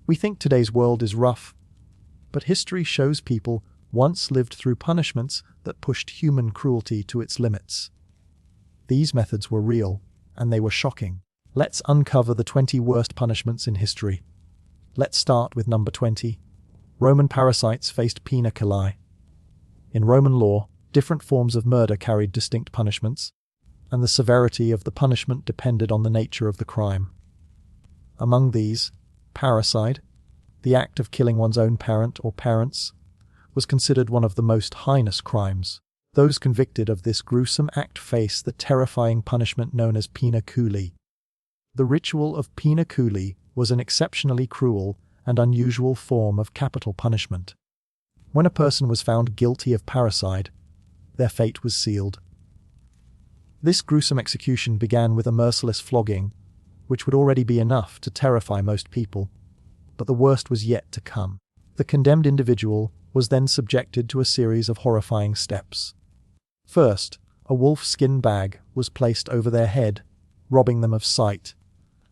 We think today's world is rough, but history shows people once lived through punishments that pushed human cruelty to its limits. These methods were real, and they were shocking. Let's uncover the 20 worst punishments in history. Let's start with number 20. Roman parasites faced pena cali. In Roman law, different forms of murder carried distinct punishments, and the severity of the punishment depended on the nature of the crime. Among these, parricide, the act of killing one's own parent or parents, was considered one of the most heinous crimes. Those convicted of this gruesome act face the terrifying punishment known as pena culi. The ritual of pena culi was an exceptionally cruel and unusual form of capital punishment. When a person was found guilty of parricide, their fate was sealed. This gruesome execution began with a merciless flogging, which would already be enough to terrify most people, but the worst was yet to come. The condemned individual was then subjected to a series of horrifying steps. First, a wolf skin bag was placed over their head, robbing them of sight,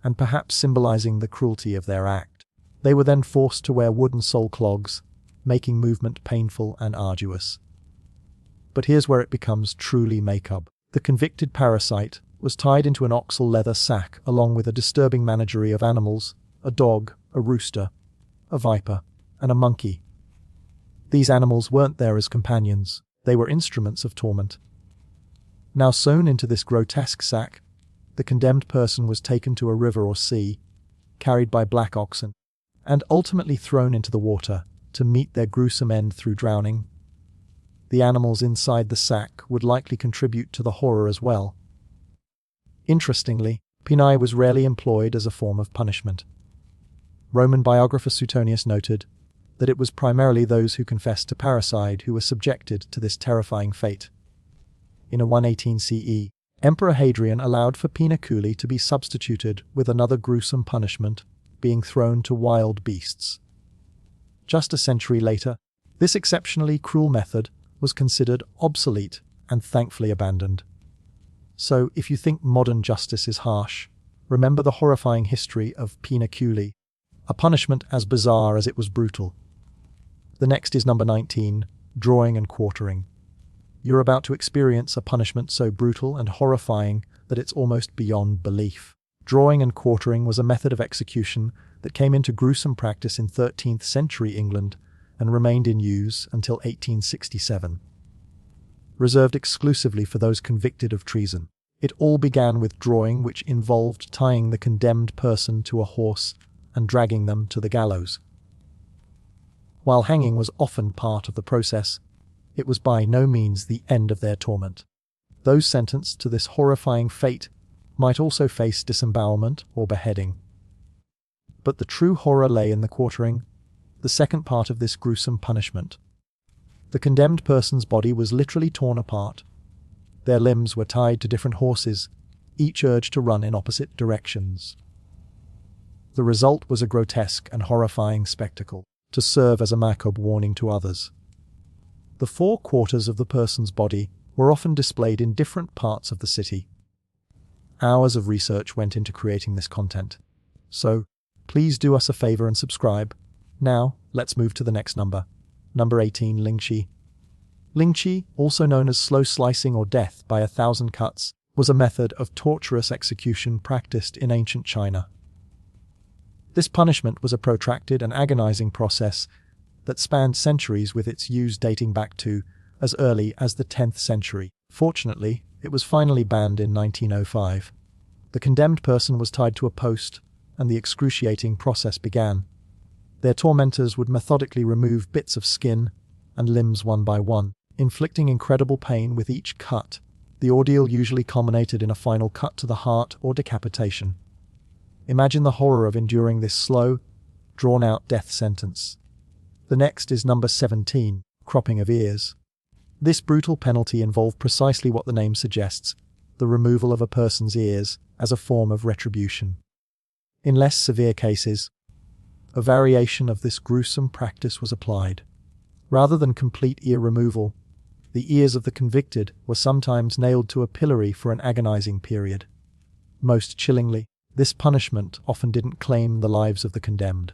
and perhaps symbolizing the cruelty of their act. They were then forced to wear wooden sole clogs, making movement painful and arduous. But here's where it becomes truly macabre. The convicted parasite was tied into an oxal leather sack along with a disturbing menagerie of animals, a dog, a rooster, a viper, and a monkey. These animals weren't there as companions, they were instruments of torment. Now sewn into this grotesque sack, the condemned person was taken to a river or sea, carried by black oxen, and ultimately thrown into the water to meet their gruesome end through drowning. The animals inside the sack would likely contribute to the horror as well. Interestingly, penae was rarely employed as a form of punishment. Roman biographer Suetonius noted that it was primarily those who confessed to parricide who were subjected to this terrifying fate. In a 118 CE, Emperor Hadrian allowed for pena culi to be substituted with another gruesome punishment, being thrown to wild beasts. Just a century later, this exceptionally cruel method was considered obsolete and thankfully abandoned. So, if you think modern justice is harsh, remember the horrifying history of pena culi, a punishment as bizarre as it was brutal. The next is number 19, drawing and quartering. You're about to experience a punishment so brutal and horrifying that it's almost beyond belief. Drawing and quartering was a method of execution that came into gruesome practice in 13th century England and remained in use until 1867. Reserved exclusively for those convicted of treason. It all began with drawing, which involved tying the condemned person to a horse and dragging them to the gallows. While hanging was often part of the process, it was by no means the end of their torment. Those sentenced to this horrifying fate might also face disembowelment or beheading. But the true horror lay in the quartering, the second part of this gruesome punishment. The condemned person's body was literally torn apart. Their limbs were tied to different horses, each urged to run in opposite directions. The result was a grotesque and horrifying spectacle, to serve as a macabre warning to others. The four quarters of the person's body were often displayed in different parts of the city. Hours of research went into creating this content. So, please do us a favor and subscribe. Now, let's move to the next number. Number 18, lingqi. Lingqi, also known as slow slicing or death by 1,000 cuts, was a method of torturous execution practiced in ancient China. This punishment was a protracted and agonizing process that spanned centuries, with its use dating back to as early as the 10th century. Fortunately, it was finally banned in 1905. The condemned person was tied to a post, and the excruciating process began. Their tormentors would methodically remove bits of skin and limbs one by one, inflicting incredible pain with each cut. The ordeal usually culminated in a final cut to the heart or decapitation. Imagine the horror of enduring this slow, drawn-out death sentence. The next is number 17, cropping of ears. This brutal penalty involved precisely what the name suggests, the removal of a person's ears as a form of retribution. In less severe cases, a variation of this gruesome practice was applied. Rather than complete ear removal, the ears of the convicted were sometimes nailed to a pillory for an agonizing period. Most chillingly, this punishment often didn't claim the lives of the condemned.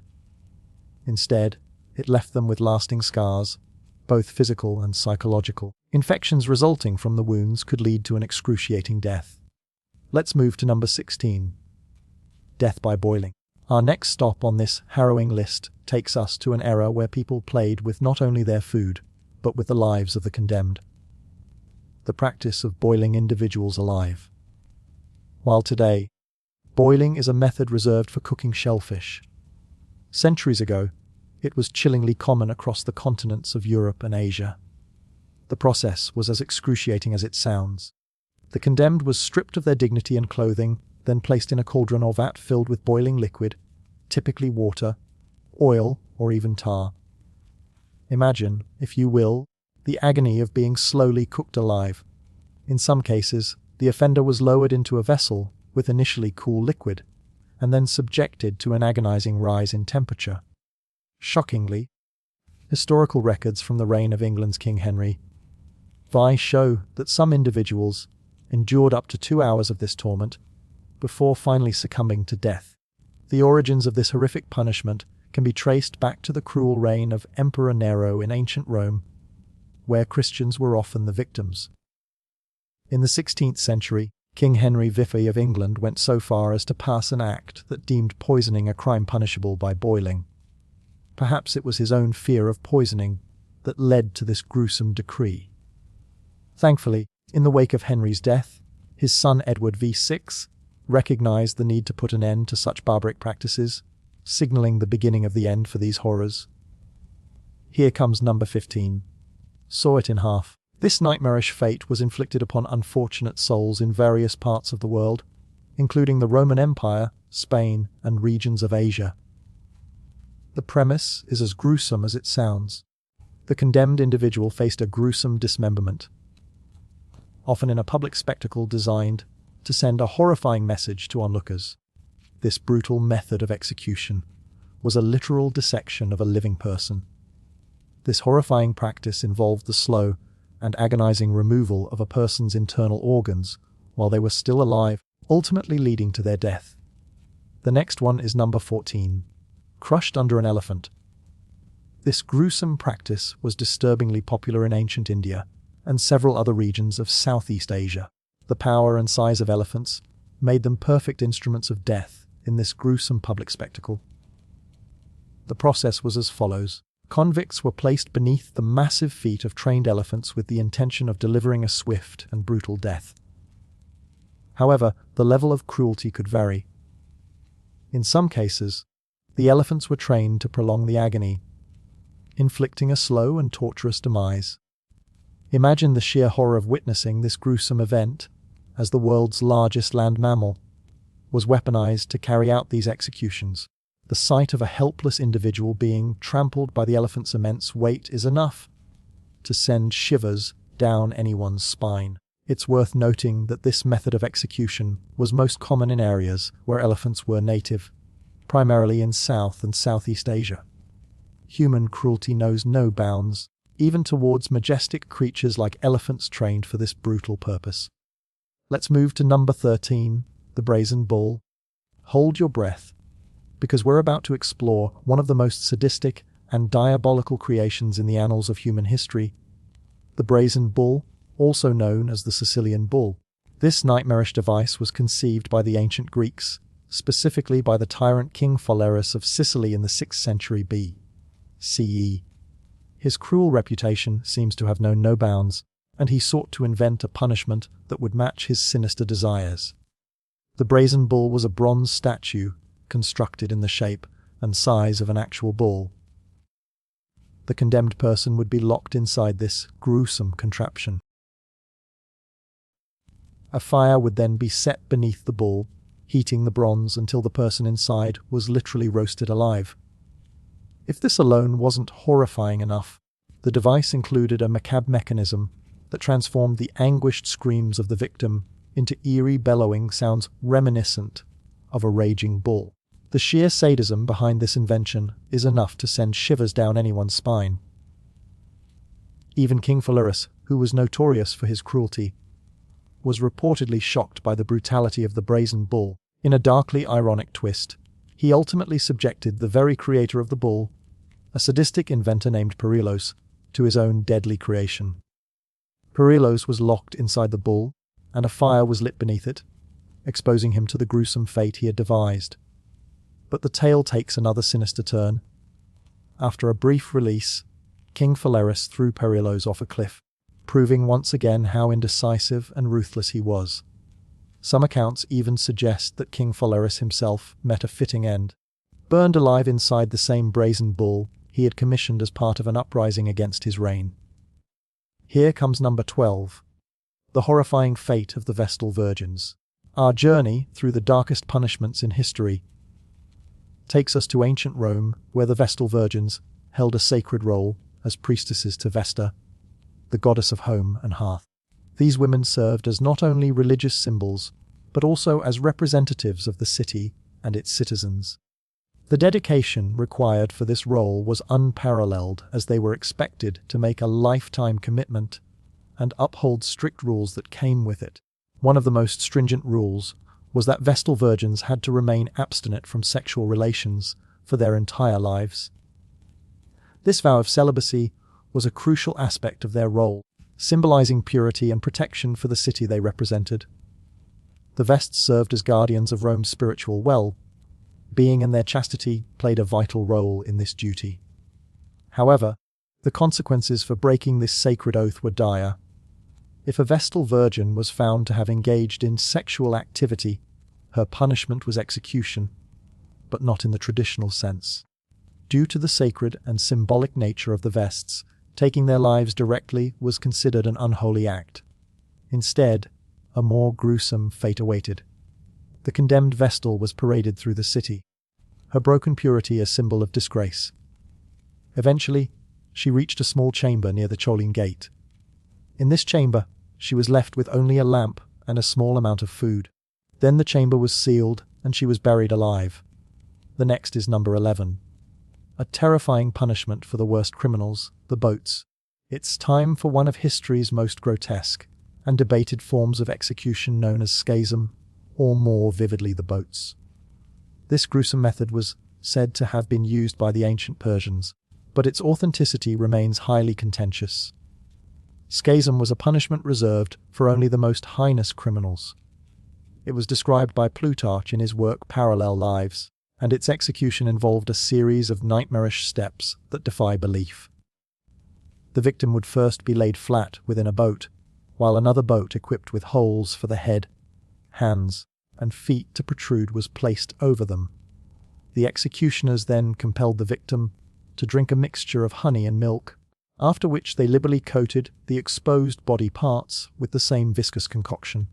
Instead, it left them with lasting scars, both physical and psychological. Infections resulting from the wounds could lead to an excruciating death. Let's move to number 16. Death by boiling. Our next stop on this harrowing list takes us to an era where people played with not only their food, but with the lives of the condemned. The practice of boiling individuals alive. While today, boiling is a method reserved for cooking shellfish, centuries ago, it was chillingly common across the continents of Europe and Asia. The process was as excruciating as it sounds. The condemned was stripped of their dignity and clothing, then placed in a cauldron or vat filled with boiling liquid, typically water, oil, or even tar. Imagine, if you will, the agony of being slowly cooked alive. In some cases, the offender was lowered into a vessel with initially cool liquid, and then subjected to an agonizing rise in temperature. Shockingly, historical records from the reign of England's King Henry VI show that some individuals endured up to 2 hours of this torment before finally succumbing to death. The origins of this horrific punishment can be traced back to the cruel reign of Emperor Nero in ancient Rome, where Christians were often the victims. In the 16th century, King Henry VI of England went so far as to pass an act that deemed poisoning a crime punishable by boiling. Perhaps it was his own fear of poisoning that led to this gruesome decree. Thankfully, in the wake of Henry's death, his son Edward VI recognized the need to put an end to such barbaric practices, signaling the beginning of the end for these horrors. Here comes number 15. Saw it in half. This nightmarish fate was inflicted upon unfortunate souls in various parts of the world, including the Roman Empire, Spain, and regions of Asia. The premise is as gruesome as it sounds. The condemned individual faced a gruesome dismemberment, often in a public spectacle designed to send a horrifying message to onlookers. This brutal method of execution was a literal dissection of a living person. This horrifying practice involved the slow and agonizing removal of a person's internal organs while they were still alive, ultimately leading to their death. The next one is number 14. Crushed under an elephant. This gruesome practice was disturbingly popular in ancient India and several other regions of Southeast Asia. The power and size of elephants made them perfect instruments of death in this gruesome public spectacle. The process was as follows. Convicts were placed beneath the massive feet of trained elephants with the intention of delivering a swift and brutal death. However, the level of cruelty could vary. In some cases, the elephants were trained to prolong the agony, inflicting a slow and torturous demise. Imagine the sheer horror of witnessing this gruesome event, as the world's largest land mammal was weaponized to carry out these executions. The sight of a helpless individual being trampled by the elephant's immense weight is enough to send shivers down anyone's spine. It's worth noting that this method of execution was most common in areas where elephants were native, primarily in South and Southeast Asia. Human cruelty knows no bounds, even towards majestic creatures like elephants trained for this brutal purpose. Let's move to number 13, the Brazen Bull. Hold your breath, because we're about to explore one of the most sadistic and diabolical creations in the annals of human history, the Brazen Bull, also known as the Sicilian Bull. This nightmarish device was conceived by the ancient Greeks, specifically by the tyrant King Phalaris of Sicily in the 6th century B.C.E. His cruel reputation seems to have known no bounds, and he sought to invent a punishment that would match his sinister desires. The Brazen Bull was a bronze statue constructed in the shape and size of an actual bull. The condemned person would be locked inside this gruesome contraption. A fire would then be set beneath the bull, heating the bronze until the person inside was literally roasted alive. If this alone wasn't horrifying enough, the device included a macabre mechanism that transformed the anguished screams of the victim into eerie bellowing sounds reminiscent of a raging bull. The sheer sadism behind this invention is enough to send shivers down anyone's spine. Even King Phalaris, who was notorious for his cruelty, was reportedly shocked by the brutality of the Brazen Bull. In a darkly ironic twist, he ultimately subjected the very creator of the bull a sadistic inventor named Perilos, to his own deadly creation. Perilos was locked inside the bull, and a fire was lit beneath it, exposing him to the gruesome fate he had devised. But the tale takes another sinister turn. After a brief release, King Phaleris threw Perilos off a cliff, proving once again how indecisive and ruthless he was. Some accounts even suggest that King Phaleris himself met a fitting end, burned alive inside the same brazen bull he had commissioned as part of an uprising against his reign. Here comes number 12, the horrifying fate of the Vestal Virgins. Our journey through the darkest punishments in history takes us to ancient Rome, where the Vestal Virgins held a sacred role as priestesses to Vesta, the goddess of home and hearth. These women served as not only religious symbols, but also as representatives of the city and its citizens. The dedication required for this role was unparalleled, as they were expected to make a lifetime commitment and uphold strict rules that came with it. One of the most stringent rules was that Vestal Virgins had to remain abstinent from sexual relations for their entire lives. This vow of celibacy was a crucial aspect of their role, symbolizing purity and protection for the city they represented. The Vests served as guardians of Rome's spiritual well-being, and their chastity played a vital role in this duty. However, the consequences for breaking this sacred oath were dire. If a Vestal Virgin was found to have engaged in sexual activity, her punishment was execution, but not in the traditional sense. Due to the sacred and symbolic nature of the Vests, taking their lives directly was considered an unholy act. Instead, a more gruesome fate awaited. The condemned Vestal was paraded through the city, her broken purity a symbol of disgrace. Eventually, she reached a small chamber near the Cholin Gate. In this chamber, she was left with only a lamp and a small amount of food. Then the chamber was sealed, and she was buried alive. The next is number 11. A terrifying punishment for the worst criminals, the boats. It's time for one of history's most grotesque and debated forms of execution known as schism, or more vividly the boats. This gruesome method was said to have been used by the ancient Persians, but its authenticity remains highly contentious. Schism was a punishment reserved for only the most heinous criminals. It was described by Plutarch in his work Parallel Lives, and its execution involved a series of nightmarish steps that defy belief. The victim would first be laid flat within a boat, while another boat equipped with holes for the head, hands, and feet to protrude was placed over them. The executioners then compelled the victim to drink a mixture of honey and milk, after which they liberally coated the exposed body parts with the same viscous concoction.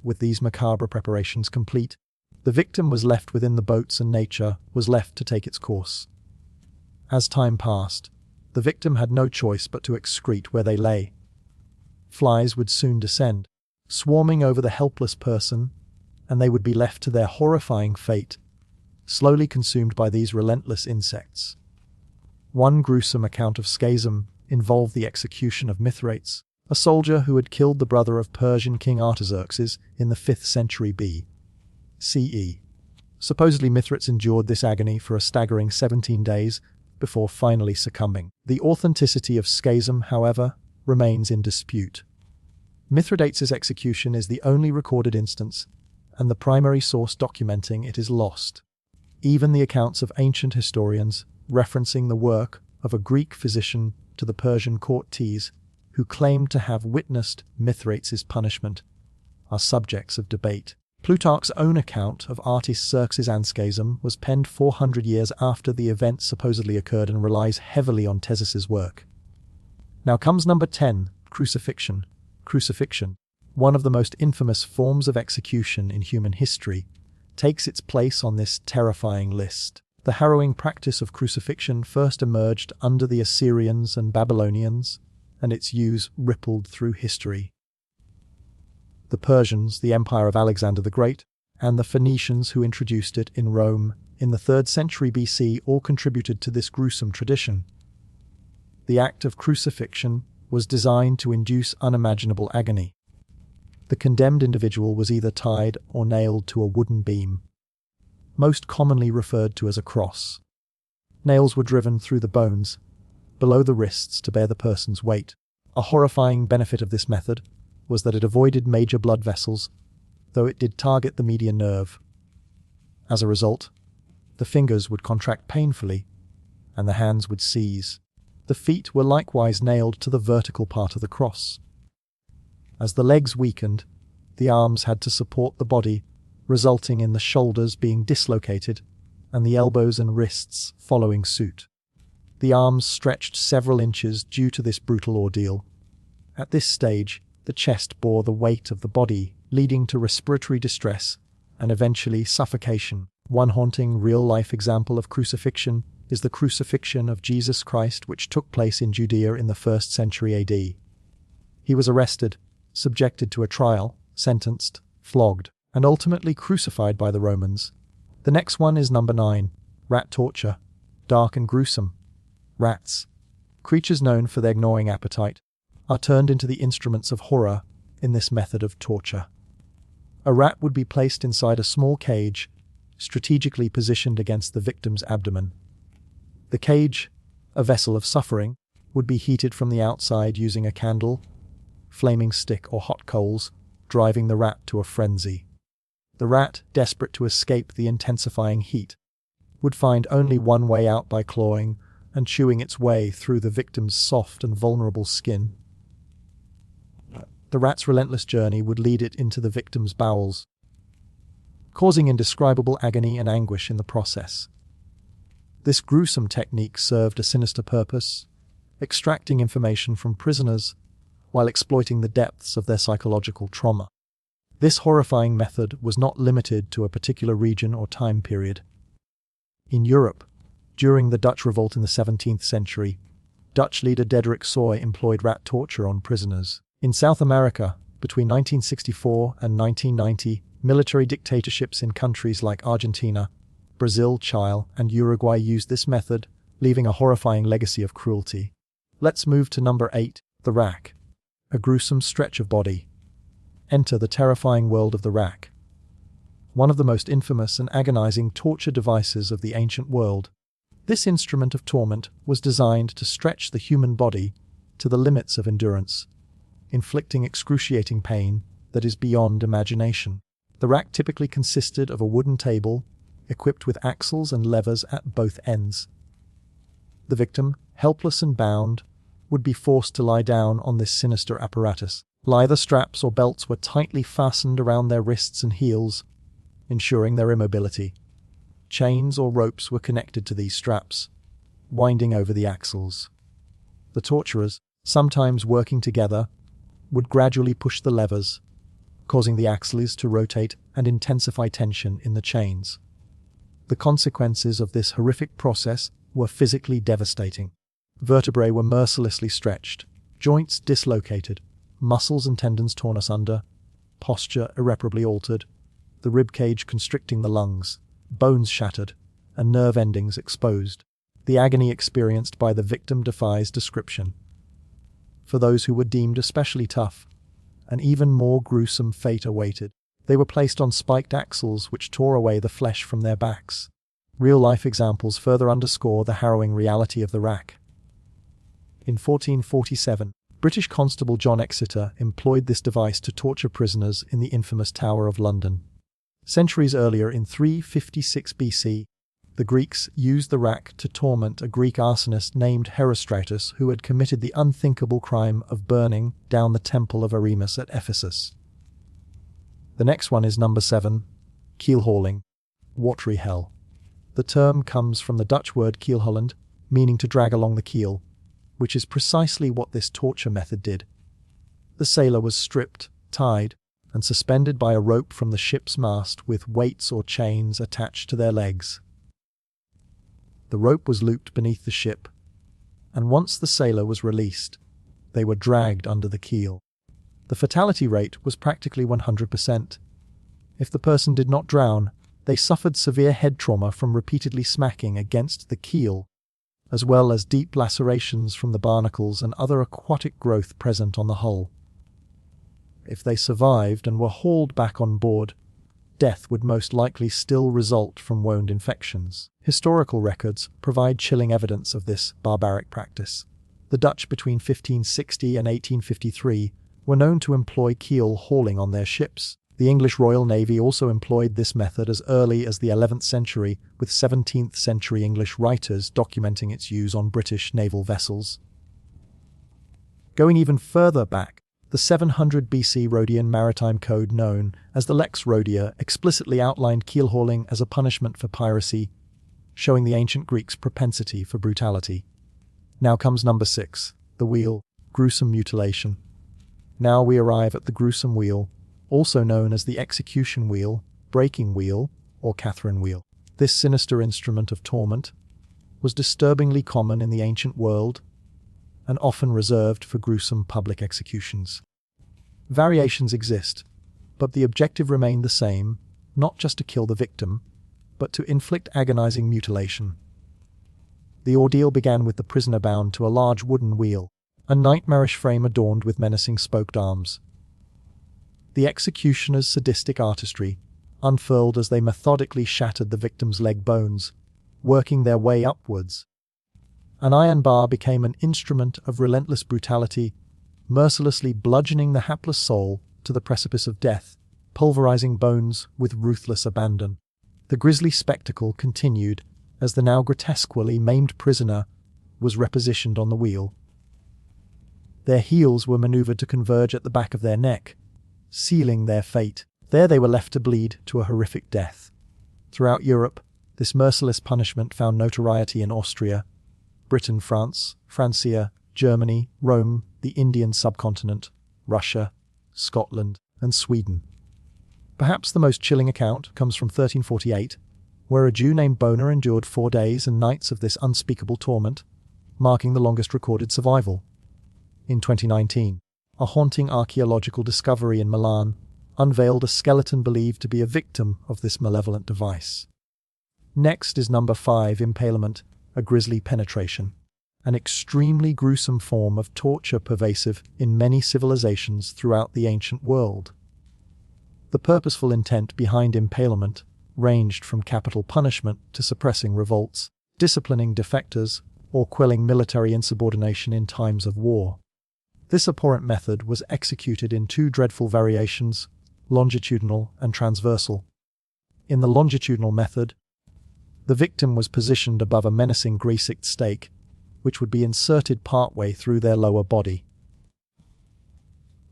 With these macabre preparations complete, the victim was left within the boats and nature was left to take its course. As time passed, the victim had no choice but to excrete where they lay. Flies would soon descend, swarming over the helpless person, and they would be left to their horrifying fate, slowly consumed by these relentless insects. One gruesome account of schism involved the execution of Mithrates, a soldier who had killed the brother of Persian King Artaxerxes in the 5th century B.C.E. Supposedly Mithrates endured this agony for a staggering 17 days before finally succumbing. The authenticity of schism, however, remains in dispute. Mithridates' execution is the only recorded instance, and the primary source documenting it is lost. Even the accounts of ancient historians referencing the work of a Greek physician to the Persian court tease who claimed to have witnessed Mithrates' punishment are subjects of debate. Plutarch's own account of Artaxerxes' schism was penned 400 years after the event supposedly occurred and relies heavily on Ctesias' work. Now comes number 10, crucifixion. Crucifixion, one of the most infamous forms of execution in human history, takes its place on this terrifying list. The harrowing practice of crucifixion first emerged under the Assyrians and Babylonians, and its use rippled through history. The Persians, the Empire of Alexander the Great, and the Phoenicians who introduced it in Rome in the 3rd century BC all contributed to this gruesome tradition. The act of crucifixion was designed to induce unimaginable agony. The condemned individual was either tied or nailed to a wooden beam, most commonly referred to as a cross. Nails were driven through the bones, below the wrists to bear the person's weight. A horrifying benefit of this method was that it avoided major blood vessels, though it did target the median nerve. As a result, the fingers would contract painfully, and the hands would seize. The feet were likewise nailed to the vertical part of the cross. As the legs weakened, the arms had to support the body, resulting in the shoulders being dislocated and the elbows and wrists following suit. The arms stretched several inches due to this brutal ordeal. At this stage, the chest bore the weight of the body, leading to respiratory distress and eventually suffocation. One haunting real-life example of crucifixion is the crucifixion of Jesus Christ, which took place in Judea in the 1st century AD. He was arrested, subjected to a trial, sentenced, flogged, and ultimately crucified by the Romans. The next one is number 9, rat torture. Dark and gruesome. Rats, creatures known for their gnawing appetite, are turned into the instruments of horror in this method of torture. A rat would be placed inside a small cage, strategically positioned against the victim's abdomen. The cage, a vessel of suffering, would be heated from the outside using a candle, flaming stick or hot coals, driving the rat to a frenzy. The rat, desperate to escape the intensifying heat, would find only one way out by clawing and chewing its way through the victim's soft and vulnerable skin. The rat's relentless journey would lead it into the victim's bowels, causing indescribable agony and anguish in the process. This gruesome technique served a sinister purpose, extracting information from prisoners while exploiting the depths of their psychological trauma. This horrifying method was not limited to a particular region or time period. In Europe, during the Dutch revolt in the 17th century, Dutch leader Diederik Soy employed rat torture on prisoners. In South America, between 1964 and 1990, military dictatorships in countries like Argentina, Brazil, Chile, and Uruguay used this method, leaving a horrifying legacy of cruelty. Let's move to number 8, the rack. A gruesome stretch of body. Enter the terrifying world of the rack. One of the most infamous and agonizing torture devices of the ancient world. This instrument of torment was designed to stretch the human body to the limits of endurance, inflicting excruciating pain that is beyond imagination. The rack typically consisted of a wooden table, equipped with axles and levers at both ends. The victim, helpless and bound, would be forced to lie down on this sinister apparatus. Leather straps or belts were tightly fastened around their wrists and heels, ensuring their immobility. Chains or ropes were connected to these straps, winding over the axles. The torturers, sometimes working together, would gradually push the levers, causing the axles to rotate and intensify tension in the chains. The consequences of this horrific process were physically devastating. Vertebrae were mercilessly stretched, joints dislocated, muscles and tendons torn asunder, posture irreparably altered, the ribcage constricting the lungs, bones shattered, and nerve endings exposed. The agony experienced by the victim defies description. For those who were deemed especially tough, an even more gruesome fate awaited. They were placed on spiked axles which tore away the flesh from their backs. Real-life examples further underscore the harrowing reality of the rack. In 1447, British Constable John Exeter employed this device to torture prisoners in the infamous Tower of London. Centuries earlier, in 356 BC, the Greeks used the rack to torment a Greek arsonist named Herostratus, who had committed the unthinkable crime of burning down the temple of Artemis at Ephesus. The next one is number 7, Keelhauling, watery hell. The term comes from the Dutch word Keelholland, meaning to drag along the keel, which is precisely what this torture method did. The sailor was stripped, tied, and suspended by a rope from the ship's mast with weights or chains attached to their legs. The rope was looped beneath the ship, and once the sailor was released, they were dragged under the keel. The fatality rate was practically 100%. If the person did not drown, they suffered severe head trauma from repeatedly smacking against the keel, as well as deep lacerations from the barnacles and other aquatic growth present on the hull. If they survived and were hauled back on board, death would most likely still result from wound infections. Historical records provide chilling evidence of this barbaric practice. The Dutch between 1560 and 1853 were known to employ keel-hauling on their ships. The English Royal Navy also employed this method as early as the 11th century, with 17th century English writers documenting its use on British naval vessels. Going even further back, the 700 BC Rhodian maritime code known as the Lex Rhodia explicitly outlined keel-hauling as a punishment for piracy, showing the ancient Greeks' propensity for brutality. Now comes number 6, the wheel, gruesome mutilation. Now we arrive at the gruesome wheel, also known as the execution wheel, breaking wheel, or Catherine wheel. This sinister instrument of torment was disturbingly common in the ancient world and often reserved for gruesome public executions. Variations exist, but the objective remained the same, not just to kill the victim, but to inflict agonizing mutilation. The ordeal began with the prisoner bound to a large wooden wheel, a nightmarish frame adorned with menacing spoked arms. The executioner's sadistic artistry unfurled as they methodically shattered the victim's leg bones, working their way upwards. An iron bar became an instrument of relentless brutality, mercilessly bludgeoning the hapless soul to the precipice of death, pulverizing bones with ruthless abandon. The grisly spectacle continued as the now grotesquely maimed prisoner was repositioned on the wheel. Their heels were maneuvered to converge at the back of their neck, sealing their fate. There they were left to bleed to a horrific death. Throughout Europe, this merciless punishment found notoriety in Austria, Britain, France, Francia, Germany, Rome, the Indian subcontinent, Russia, Scotland, and Sweden. Perhaps the most chilling account comes from 1348, where a Jew named Boner endured 4 days and nights of this unspeakable torment, marking the longest recorded survival. In 2019, a haunting archaeological discovery in Milan unveiled a skeleton believed to be a victim of this malevolent device. Next is number 5, Impalement, a grisly penetration, an extremely gruesome form of torture pervasive in many civilizations throughout the ancient world. The purposeful intent behind impalement ranged from capital punishment to suppressing revolts, disciplining defectors, or quelling military insubordination in times of war. This abhorrent method was executed in 2 dreadful variations, longitudinal and transversal. In the longitudinal method, the victim was positioned above a menacing greased stake, which would be inserted partway through their lower body.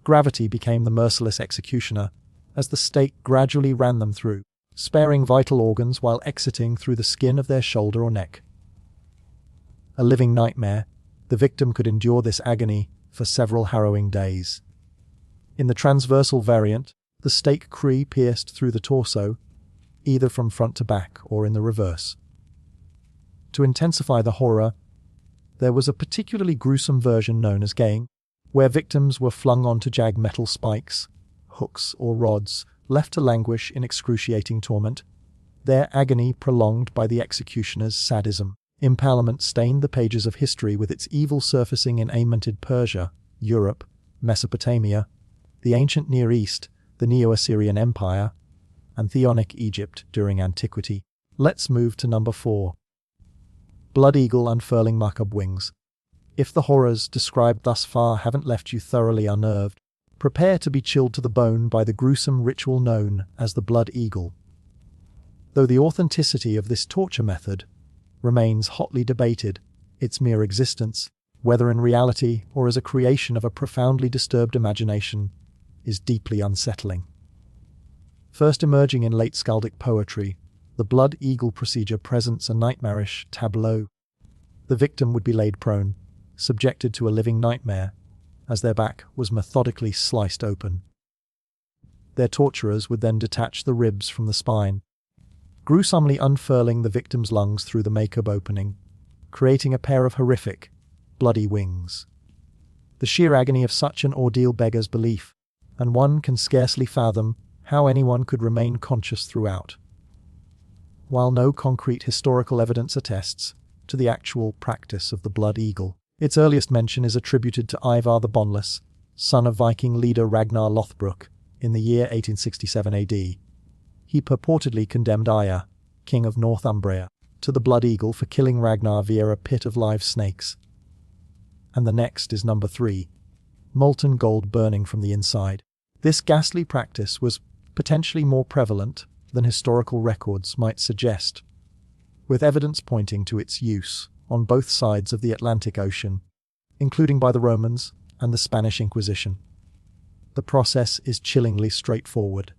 Gravity became the merciless executioner, as the stake gradually ran them through, sparing vital organs while exiting through the skin of their shoulder or neck. A living nightmare, the victim could endure this agony for several harrowing days. In the transversal variant, the stake pierced through the torso, either from front to back or in the reverse. To intensify the horror, there was a particularly gruesome version known as gaying, where victims were flung onto jagged metal spikes, hooks or rods, left to languish in excruciating torment, their agony prolonged by the executioner's sadism. Impalement stained the pages of history with its evil surfacing in aimanted Persia, Europe, Mesopotamia, the ancient Near East, the Neo-Assyrian Empire, and Theonic Egypt during antiquity. Let's move to number 4. Blood Eagle unfurling macabre wings. If the horrors described thus far haven't left you thoroughly unnerved, prepare to be chilled to the bone by the gruesome ritual known as the Blood Eagle. Though the authenticity of this torture method remains hotly debated, its mere existence, whether in reality or as a creation of a profoundly disturbed imagination, is deeply unsettling. First emerging in late skaldic poetry, the Blood Eagle procedure presents a nightmarish tableau. The victim would be laid prone, subjected to a living nightmare, as their back was methodically sliced open. Their torturers would then detach the ribs from the spine, gruesomely unfurling the victim's lungs through the macabre opening, creating a pair of horrific, bloody wings. The sheer agony of such an ordeal beggars belief, and one can scarcely fathom how anyone could remain conscious throughout. While no concrete historical evidence attests to the actual practice of the Blood Eagle, its earliest mention is attributed to Ivar the Boneless, son of Viking leader Ragnar Lothbrok, in the year 1867 AD. He purportedly condemned Aya, king of Northumbria, to the Blood Eagle for killing Ragnar via a pit of live snakes. And the next is number 3, molten gold burning from the inside. This ghastly practice was potentially more prevalent than historical records might suggest, with evidence pointing to its use on both sides of the Atlantic Ocean, including by the Romans and the Spanish Inquisition. The process is chillingly straightforward.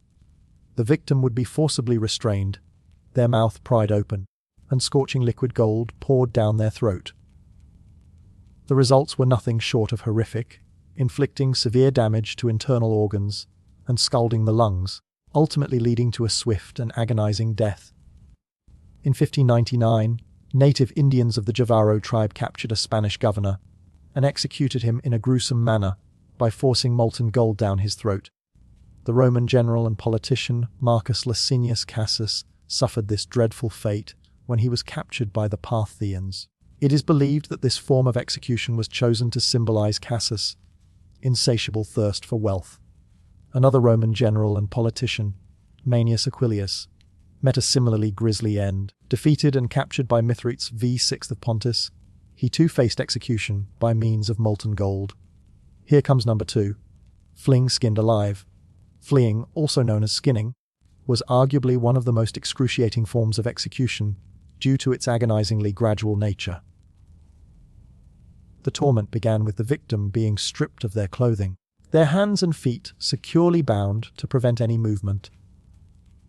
The victim would be forcibly restrained, their mouth pried open, and scorching liquid gold poured down their throat. The results were nothing short of horrific, inflicting severe damage to internal organs and scalding the lungs, ultimately leading to a swift and agonizing death. In 1599, native Indians of the Javaro tribe captured a Spanish governor and executed him in a gruesome manner by forcing molten gold down his throat. The Roman general and politician Marcus Licinius Cassus suffered this dreadful fate when he was captured by the Parthians. It is believed that this form of execution was chosen to symbolize Cassus' insatiable thirst for wealth. Another Roman general and politician, Manius Aquilius, met a similarly grisly end. Defeated and captured by Mithridates VI of Pontus, he too faced execution by means of molten gold. Here comes number 2, fleeing skinned alive. Fleeing, also known as skinning, was arguably one of the most excruciating forms of execution due to its agonizingly gradual nature. The torment began with the victim being stripped of their clothing, their hands and feet securely bound to prevent any movement.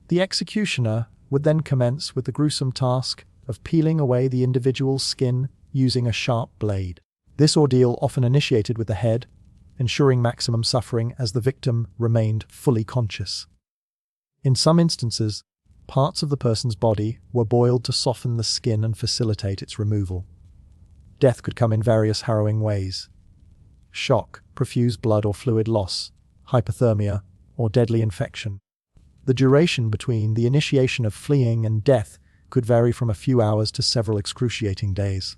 The executioner would then commence with the gruesome task of peeling away the individual's skin using a sharp blade. This ordeal often initiated with the head, ensuring maximum suffering as the victim remained fully conscious. In some instances, parts of the person's body were boiled to soften the skin and facilitate its removal. Death could come in various harrowing ways: shock, profuse blood or fluid loss, hypothermia, or deadly infection. The duration between the initiation of fleeing and death could vary from a few hours to several excruciating days.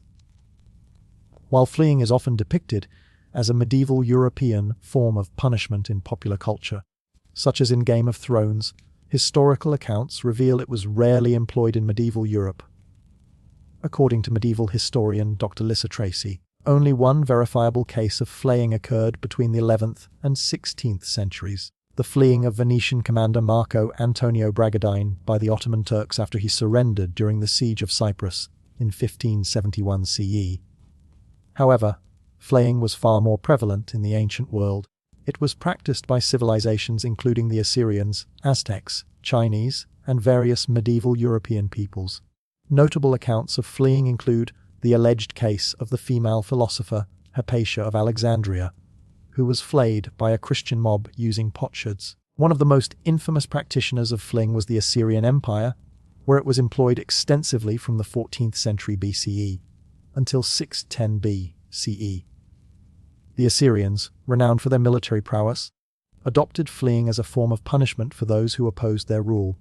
While fleeing is often depicted as a medieval European form of punishment in popular culture, such as in Game of Thrones, historical accounts reveal it was rarely employed in medieval Europe. According to medieval historian Dr. Lissa Tracy, only one verifiable case of flaying occurred between the 11th and 16th centuries: the fleeing of Venetian commander Marco Antonio Bragadine by the Ottoman Turks after he surrendered during the siege of Cyprus in 1571 CE. However, flaying was far more prevalent in the ancient world. It was practiced by civilizations including the Assyrians, Aztecs, Chinese, and various medieval European peoples. Notable accounts of fleeing include the alleged case of the female philosopher Hypatia of Alexandria, who was flayed by a Christian mob using potsherds. One of the most infamous practitioners of fleeing was the Assyrian Empire, where it was employed extensively from the 14th century BCE until 610 BCE. The Assyrians, renowned for their military prowess, adopted fleeing as a form of punishment for those who opposed their rule.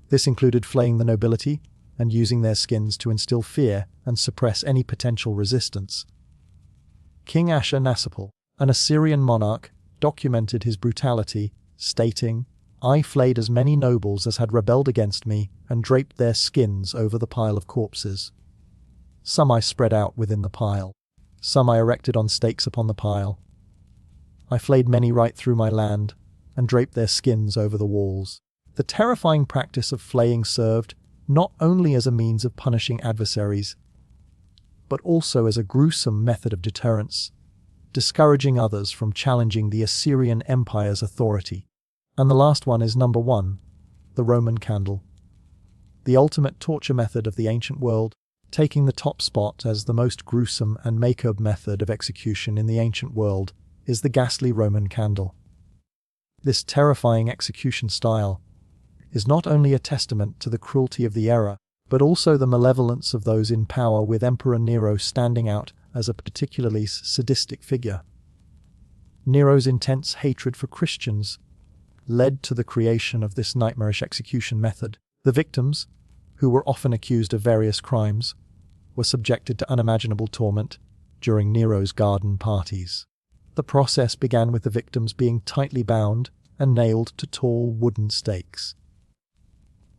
This included flaying the nobility and using their skins to instill fear and suppress any potential resistance. King Ashur-nasirpal, an Assyrian monarch, documented his brutality, stating, "I flayed as many nobles as had rebelled against me and draped their skins over the pile of corpses. Some I spread out within the pile. Some I erected on stakes upon the pile. I flayed many right through my land and draped their skins over the walls." The terrifying practice of flaying served not only as a means of punishing adversaries, but also as a gruesome method of deterrence, discouraging others from challenging the Assyrian Empire's authority. And the last one is number 1, the Roman candle. The ultimate torture method of the ancient world, taking the top spot as the most gruesome and macabre method of execution in the ancient world, is the ghastly Roman candle. This terrifying execution style is not only a testament to the cruelty of the era, but also the malevolence of those in power, with Emperor Nero standing out as a particularly sadistic figure. Nero's intense hatred for Christians led to the creation of this nightmarish execution method. The victims, who were often accused of various crimes, were subjected to unimaginable torment during Nero's garden parties. The process began with the victims being tightly bound and nailed to tall wooden stakes.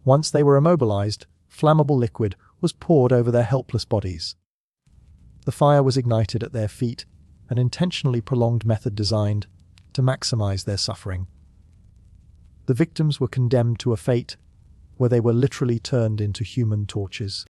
Once they were immobilized, flammable liquid was poured over their helpless bodies. The fire was ignited at their feet, an intentionally prolonged method designed to maximize their suffering. The victims were condemned to a fate where they were literally turned into human torches.